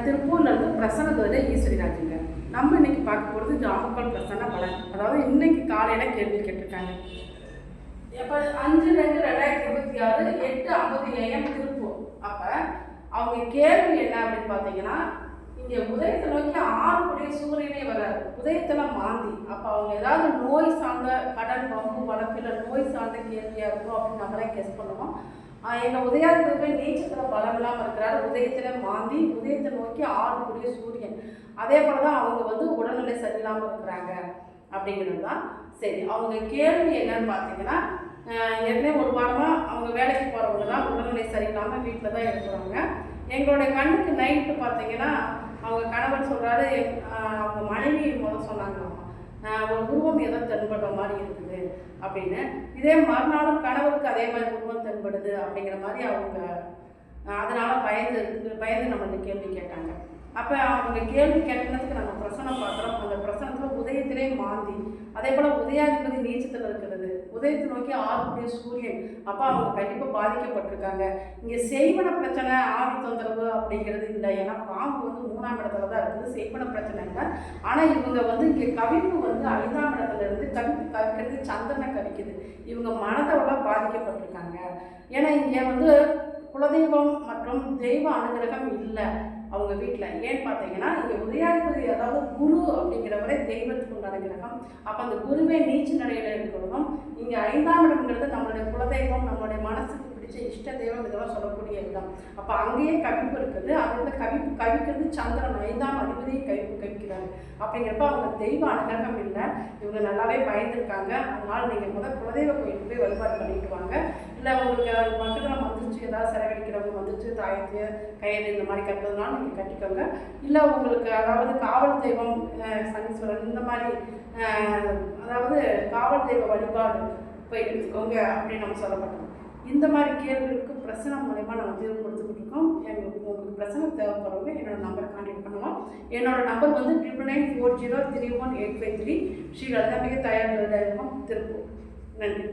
திருப்பூர்லேருந்து பிரசன்ன துறை ஈஸ்வரிராஜுங்க. நம்ம இன்னைக்கு பார்க்க போகிறது ஜாமக்கோல் பிரசன்ன பலன். அதாவது இன்னைக்கு காலையில் கேள்வி கேட்டிருக்காங்க. எப்போ 5/2/2026 8:50 AM திருப்பூர். அப்போ அவங்க கேள்வி என்ன அப்படின்னு பார்த்தீங்கன்னா, இங்கே உதயத்தை நோக்கி 6 கோடி சூரியனே வராது, உதயத்தில் மாந்தி. அப்போ அவங்க ஏதாவது நோய் சார்ந்த கடன் பம்பு வழக்கில் நோய் சார்ந்த கேள்வியாக இருக்கும் அப்படின்னு நம்மளே கெஸ் பண்ணுவோம். எங்கள் உதயாதிபதி நீச்சத்தில் பலம் இல்லாமல் இருக்கிறாரு, உதயத்தில் மாந்தி, உதயத்தை நோக்கி 6 கோடி சூரியன். அதே போல் தான் அவங்க உடல்நிலை சரியில்லாமல் இருக்கிறாங்க அப்படிங்கிறது தான். சரி, அவங்க கேள்வி என்னன்னு பார்த்தீங்கன்னா, ஏற்கனவே ஒரு வாரமாக அவங்க வேலைக்கு போகிறவங்க தான் உடல்நிலை சரியில்லாமல் வீட்டில் தான் இருக்கிறாங்க. எங்களுடைய கண்ணுக்கு நைட்டு பார்த்தீங்கன்னா அவங்க கணவர் சொல்கிறாரு, அவங்க மனைவி சொன்னாங்களாம், ஒரு உருவம் ஏதோ தென்படுற மாதிரி இருக்குது அப்படின்னு. இதே மறுநாளும் கணவருக்கு அதே மாதிரி உருவம் தென்படுது அப்படிங்கிற மாதிரி அவங்க அதனால் பயந்து நம்மளுக்கு கேள்வி கேட்டாங்க. அப்போ அவங்க கேள்வி கேட்டதுக்கு நம்ம பிரசனம் பார்க்குறோம். அந்த பிரசனத்தில் உதயத்திலே மாந்தி, அதே போல் உதயாதிபதி நீச்சத்தில் இருக்கிறது, உதயத்தை நோக்கி 6 கோடி சூரியன். அப்போ அவங்க கண்டிப்பாக பாதிக்கப்பட்டிருக்காங்க. இங்கே செய்வன பிரச்சனை ஆவி தொந்தரவு அப்படிங்கிறது இல்லை, ஏன்னா பாம்பு 3ஆம் இடத்துல தான் இருக்குது, செய்வன பிரச்சனை இல்லை. ஆனால் இவங்க இங்கே கவிப்பு 5ஆம் இடத்துல இருந்து கவிப்பு கவிக்கிறது சந்திரனை கவிக்குது. இவங்க மனதளவில் பாதிக்கப்பட்டிருக்காங்க. ஏன்னா இங்கே குலதெய்வம் மற்றும் தெய்வ அனுகிரகம் இல்லை அவங்க வீட்டில். ஏன்னு பார்த்தீங்கன்னா, இங்கே உதயாதிபதி அதாவது குரு அப்படிங்கிறவரே தெய்வத்துக்கு உண்டான கிரகம். அப்போ அந்த குருவே நீச்ச நிலையில் இருக்கிறதும், இங்கே 5ஆம் இடம்ங்கிறது நம்மளுடைய குலதெய்வம், நம்மளுடைய மனசுக்கு பிடிச்ச இஷ்ட தெய்வம், இதெல்லாம் சொல்லக்கூடிய இடம். அப்போ அங்கேயே கவிப்பு இருக்குது. அதோட கவிக்கிறது சந்திரன், 5ஆம் அதிபதியை கவிக்கிறாரு. அப்படிங்கிறப்ப அவங்க தெய்வ அனுகிரகம் இல்லை. இவங்க நல்லாவே பயந்துருக்காங்க. அதனால் நீங்கள் குலதெய்வ கோயிலுக்கு போய் வழிபாடு பண்ணிட்டு வாங்க. இல்லை உங்களுக்கு பக்கத்தில் வந்துருச்சு, ஏதாவது செலவழிக்கிறவங்க வந்துருச்சு, தாயத்து கயிறு இந்த மாதிரி கட்டுறதுனால நீங்கள் கட்டிக்கோங்க. இல்லை உங்களுக்கு அதாவது காவல் தெய்வம் சனீஸ்வரன் இந்த மாதிரி அதாவது காவல் தெய்வ வழிபாடு போய் எடுத்துக்கோங்க அப்படின்னு நம்ம சொல்லப்பட்டோம். இந்த மாதிரி கேள்விகளுக்கு பிரசனம் மூலயமா நம்ம தீர்வு கொடுத்துக்கிட்டு இருக்கோம். உங்களுக்கு பிரசனம் தேவைப்படுறவங்க என்னோட நம்பரை கான்டாக்ட் பண்ணலாம். என்னோட நம்பர் 9994031853 ஸ்ரீ லலிதாம்பிகை தயார் திருப்பூர். நன்றி.